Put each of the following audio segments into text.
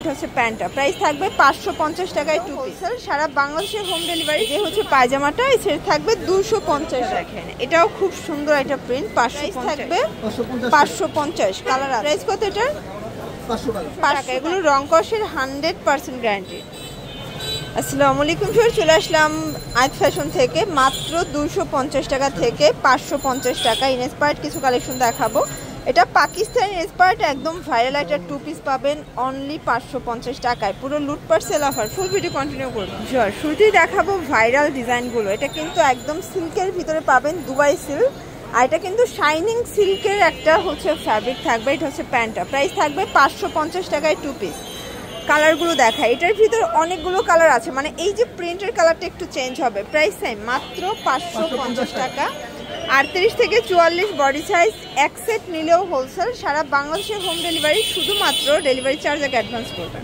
এটা হচ্ছে প্যান্টটা। প্রাইস থাকবে 550 টাকায় টু পিস। সারা বাংলাদেশের হোম ডেলিভারি। যে হচ্ছে পায়জামাটা সেটা থাকবে 250। দেখেন এটাও খুব সুন্দর একটা প্রিন্ট। 500 থাকবে 550 কালার আছে। প্রাইস কত এটার? 500 টাকা। এগুলো রং কষের 100% গ্যারান্টি। আসসালামু আলাইকুম স্যার, চলে আসলাম আইত ফ্যাশন থেকে। মাত্র 250 টাকা থেকে 550 টাকা ইনস্পায়ার্ড কিছু কালেকশন দেখাবো। এটা পাকিস্তানি ইনস্পায়ার্ড একদম ভাইরাল একটা টু পিস পাবেন অনলি 550 টাকায়। পুরো লুটপাট sale offer. Full video continue করবো। স্যার শুরুতেই দেখাবো ভাইরাল ডিজাইনগুলো। এটা কিন্তু একদম সিল্কের ভিতরে পাবেন, দুবাই সিল্ক। আর এটা কিন্তু শাইনিং সিল্কের একটা হচ্ছে ফ্যাব্রিক থাকবে। এটা হচ্ছে প্যান্টটা। প্রাইস থাকবে 550 টাকায় টু পিস। কালারগুলো দেখায়, এটার ভিতর অনেকগুলো কালার আছে, মানে এই যে প্রিন্টের কালারটা একটু চেঞ্জ হবে। প্রাইস সেম, মাত্র 550 টাকা। 38 থেকে 44 বডি সাইজ, এক সেট নিলেও হোলসেল। সারা বাংলাদেশের হোম ডেলিভারি, শুধুমাত্র ডেলিভারি চার্জ আগে অ্যাডভান্স করবেন।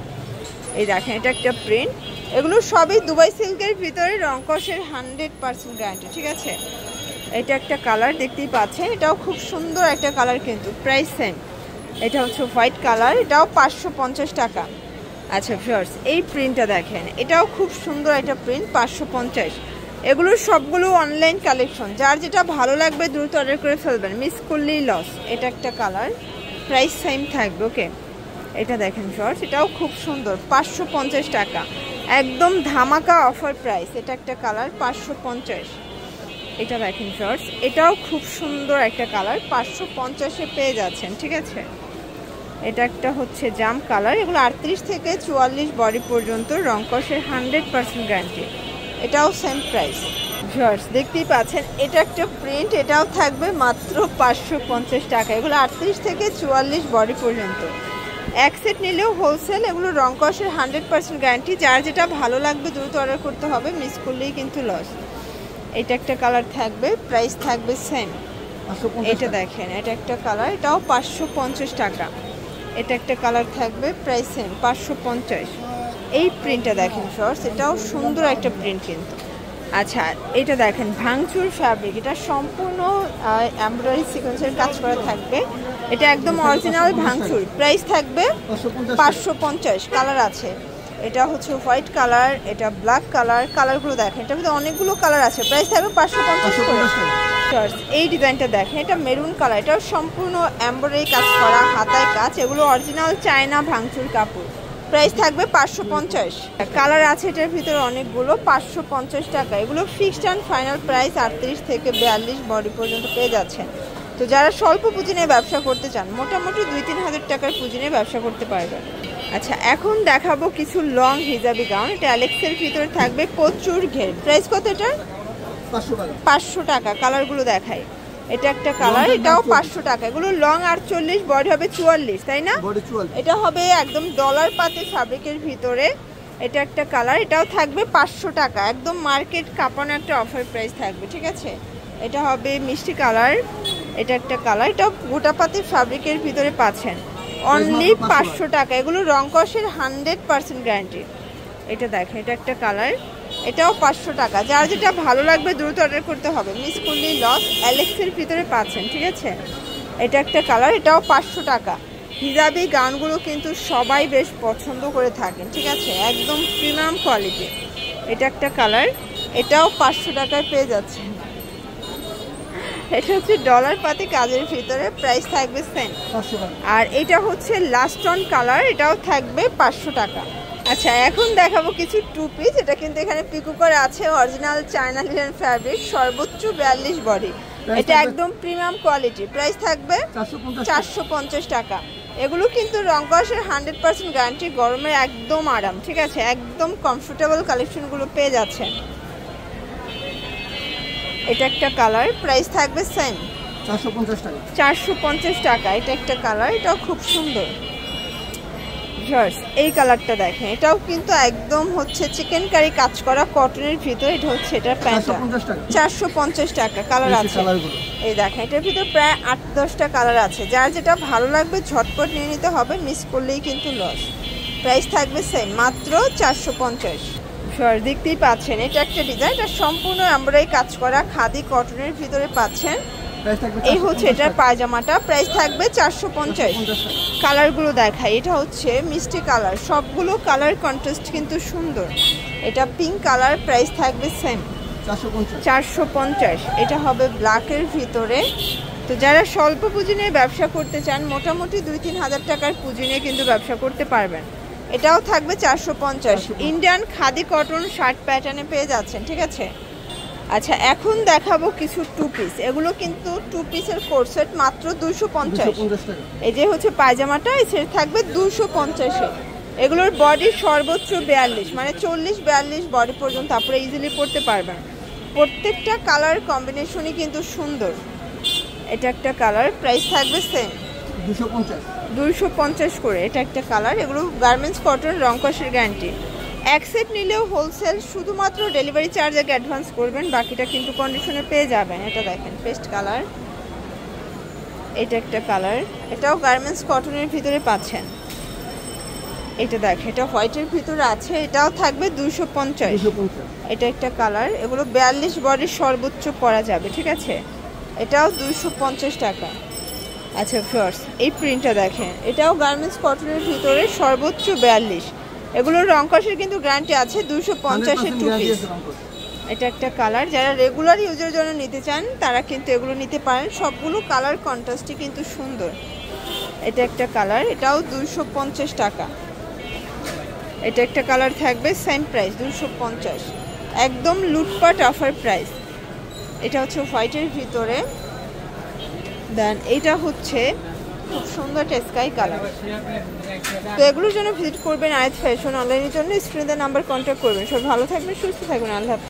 এই দেখেন এটা একটা প্রিন্ট। এগুলো সবই দুবাই সিল্কের ভিতরে রং কষের 100% গ্যারান্টি, ঠিক আছে। এটা একটা কালার দেখতেই পাচ্ছেন, এটাও খুব সুন্দর একটা কালার কিন্তু। Price same. এটা হচ্ছে হোয়াইট কালার, এটাও 550 টাকা। আচ্ছা ভিউয়ার্স, এই প্রিন্টটা দেখেন, এটাও খুব সুন্দর একটা প্রিন্ট। 550। এগুলো সবগুলো অনলাইন কালেকশন, যার যেটা ভালো লাগবে দ্রুত অর্ডার করে ফেলবেন, মিস করলেই লস। এটা একটা কালার, প্রাইস সেম থাকবে। ওকে, এটা দেখেন ভিউয়ার্স, এটাও খুব সুন্দর। 550 টাকা, একদম ধামাকা অফার প্রাইস। এটা একটা কালার 550। এটা দেখেন ভিউয়ার্স, এটাও খুব সুন্দর একটা কালার। 550-এ পেয়ে যাচ্ছেন, ঠিক আছে। এটা একটা হচ্ছে জাম কালার। এগুলো 38 থেকে 44 বডি পর্যন্ত রং কষের 100% গ্যারান্টি। এটাও সেম প্রাইস। ভিউয়ার্স দেখতেই পাচ্ছেন, এটা একটা প্রিন্ট, এটাও থাকবে মাত্র 550 টাকা। এগুলো 38 থেকে 44 বডি পর্যন্ত, এক সেট নিলেও হোলসেল। এগুলো রং কষের 100% গ্যারান্টি। যার যেটা ভালো লাগবে দ্রুত অর্ডার করতে হবে, মিস করলেই কিন্তু লস। এটা একটা কালার থাকবে, প্রাইস থাকবে সেম। এটা দেখেন, এটা একটা কালার, এটাও 550 টাকা। এটা একটা কালার থাকবে, প্রাইস সেম 550। এই প্রিন্টটা দেখেন শর্টস, এটাও সুন্দর একটা প্রিন্ট কিন্তু। আচ্ছা, এটা দেখেন ভাঙচুর ফ্যাব্রিক, এটা সম্পূর্ণ এমব্রয়ডারি সিকোয়েন্সের কাজ করা থাকবে। এটা একদম অরিজিনাল ভাঙচুর। প্রাইস থাকবে 550। কালার আছে, এটা হচ্ছে হোয়াইট কালার, এটা ব্ল্যাক কালার। কালারগুলো দেখেন, এটার ভিতরে অনেকগুলো কালার আছে। প্রাইস থাকবে 550। এই ডিজাইনটা দেখেন, এটা মেরুন কালার, এটাও সম্পূর্ণ এমব্রয়ডারি কাজ করা, হাতায় কাজ। এগুলো অরিজিনাল চায়না ভাঙচুর কাপড়। প্রাইস থাকবে 550। কালার আছে এটার ভিতরে অনেকগুলো। 550 টাকা। এগুলো ফিক্সড অ্যান্ড ফাইনাল প্রাইস 38 থেকে 42 বডি পর্যন্ত পেয়ে যাচ্ছেন। তো যারা স্বল্প পুঁজি নিয়ে ব্যবসা করতে চান, মোটামুটি 2-3 হাজার টাকার পুঁজি নিয়ে ব্যবসা করতে পারবেন। আচ্ছা, এখন দেখাবো কিছু লং হিজাবি গাউন। এটা অ্যালেক্সের ভিতরে থাকবে, প্রচুর ঘের। প্রাইস কত এটা? 500 টাকা। কালারগুলো দেখাই, এটা একটা কালার, এটাও 500 টাকা। এগুলো লং 48, বডি হবে 44, তাই না? এটা হবে একদম ডলার পাতে ফ্যাব্রিকের ভিতরে। এটা একটা কালার, এটাও থাকবে 500 টাকা। একদম মার্কেট কাঁপানো একটা অফার প্রাইস থাকবে, ঠিক আছে। এটা হবে মিষ্টি কালার, এটা একটা কালার, এটাও গোটা পাতে ফ্যাব্রিকের ভিতরে পাচ্ছেন অনলি 500 টাকা। এগুলো রং কষের 100% গ্যারান্টি। এটা দেখেন, এটা একটা কালার, এটাও 500 টাকা। যার যেটা ভালো লাগবে দ্রুত অর্ডার করতে হবে, মিস করলেই লস। অ্যালেক্সের ভিতরে পাচ্ছেন, ঠিক আছে। এটা একটা কালার, এটাও 500 টাকা। হিজাবি গাউনগুলো কিন্তু সবাই বেশ পছন্দ করে থাকেন, ঠিক আছে, একদম প্রিমিয়াম কোয়ালিটি। এটা একটা কালার, এটাও 500 টাকায় পেয়ে যাচ্ছেন। এটা হচ্ছে ডলার পাতি কাজের ভিতরে। প্রাইস থাকবে সেম। আর এটা হচ্ছে লাস্ট অন কালার, এটাও থাকবে 500 টাকা। আচ্ছা, এখন দেখাবো কিছু টু পিস। এটা কিন্তু এখানে পিকো করে আছে, অরিজিনাল চায়না লিনেন ফ্যাব্রিক, সর্বোচ্চ 42 বডি। এটা একদম প্রিমিয়াম কোয়ালিটি। প্রাইস থাকবে 450 টাকা। এগুলো কিন্তু রং কষের 100% গ্যারান্টি। গরমের একদম আরাম, ঠিক আছে, একদম কমফোর্টেবল কালেকশনগুলো পেয়ে যাচ্ছেন। এটা একটা কালার, প্রাইস থাকবে সেম 450 টাকা। এটা একটা কালার, এটাও খুব সুন্দর। এই কালারটা দেখেন, এটাও কিন্তু একদম হচ্ছে চিকেন কারি কাজ করা কটনের ভিতরে। এটা হচ্ছে এটার প্যান্টটা 450 টাকা। কালার আছে, এই দেখেন, এটার ভিতরে প্রায় 8-10টা কালার আছে। যার যেটা ভালো লাগবে ঝটপট নিয়ে নিতে হবে, মিস করলেই কিন্তু লস। প্রাইস থাকবে সেম, মাত্র 450। দেখতেই পাচ্ছেন, এটা একটা ডিজাইন, এটা সম্পূর্ণ এমব্রয়ডারি কাজ করা খাদি কটনের ভিতরে পাচ্ছেন। এই হচ্ছে এটার পায়জামাটা, প্রাইস থাকবে 450। কালারগুলো দেখাই, এটা হচ্ছে মিষ্টি কালার, সবগুলো কালার কন্ট্রাস্ট কিন্তু সুন্দর। এটা পিঙ্ক কালার, প্রাইস থাকবে সেম 450। এটা হবে ব্ল্যাকের ভিতরে। তো যারা স্বল্প পুঁজি নিয়ে ব্যবসা করতে চান, মোটামুটি 2-3 হাজার টাকার পুঁজি নিয়ে কিন্তু ব্যবসা করতে পারবেন। এটাও থাকবে 450। ইন্ডিয়ান খাদি কটন শার্ট প্যাটার্নে পেয়ে যাচ্ছেন, ঠিক আছে। আচ্ছা, এখন দেখাবো কিছু টু পিস। এগুলো কিন্তু টু পিসের কোর্সেট, মাত্র 250। এই যে হচ্ছে পায়জামাটা, সেটা থাকবে 250-এ। এগুলোর বডি সর্বোচ্চ 42, মানে 40-42 বডি পর্যন্ত আপনারা ইজিলি পরতে পারবেন। প্রত্যেকটা কালার কম্বিনেশনই কিন্তু সুন্দর। এটা একটা কালার, প্রাইস থাকবে সেম 250 করে। এটা একটা কালার। এগুলো গার্মেন্টস কটন, রং কষের গ্যারান্টি। এক সেট নিলেও হোলসেল, শুধুমাত্র ডেলিভারি চার্জ আগে অ্যাডভান্স করবেন, বাকিটা কিন্তু কন্ডিশনে পেয়ে যাবেন। এটা দেখেন পেস্ট কালার, এটা একটা কালার। এটাও গার্মেন্টস কটনের ভিতরে পাচ্ছেন। এটা দেখেন, এটা হোয়াইটের ভিতরে আছে, এটাও থাকবে 250। এটা একটা কালার। এগুলো 42 বডির সর্বোচ্চ পরা যাবে, ঠিক আছে। এটাও 250 টাকা। আচ্ছা ফিয়ার্স, এই প্রিন্টটা দেখেন, এটাও গার্মেন্টস কটনের ভিতরে সর্বোচ্চ 42। এগুলোর রং কষের কিন্তু গ্যারান্টি আছে। 250-এর টু পিস। এটা একটা কালার। যারা রেগুলার ইউজের জন্য নিতে চান তারা কিন্তু এগুলো নিতে পারেন। সবগুলো কালার কন্ট্রাস্টই কিন্তু সুন্দর। এটা একটা কালার, এটাও 250 টাকা। এটা একটা কালার থাকবে সেম প্রাইস 250, একদম লুটপাট অফার প্রাইস। এটা হচ্ছে হোয়াইটের ভিতরে। দেন এটা হচ্ছে খুব সুন্দর একটা স্কাই কালার। তো এগুলোর জন্য ভিজিট করবেন আয়াত ফ্যাশন অনলাইনের জন্য। স্ক্রিনে নাম্বার কন্ট্যাক্ট করবেন। সব ভালো থাকবেন, সুস্থ থাকবেন। আল্লাহ হাফেজ।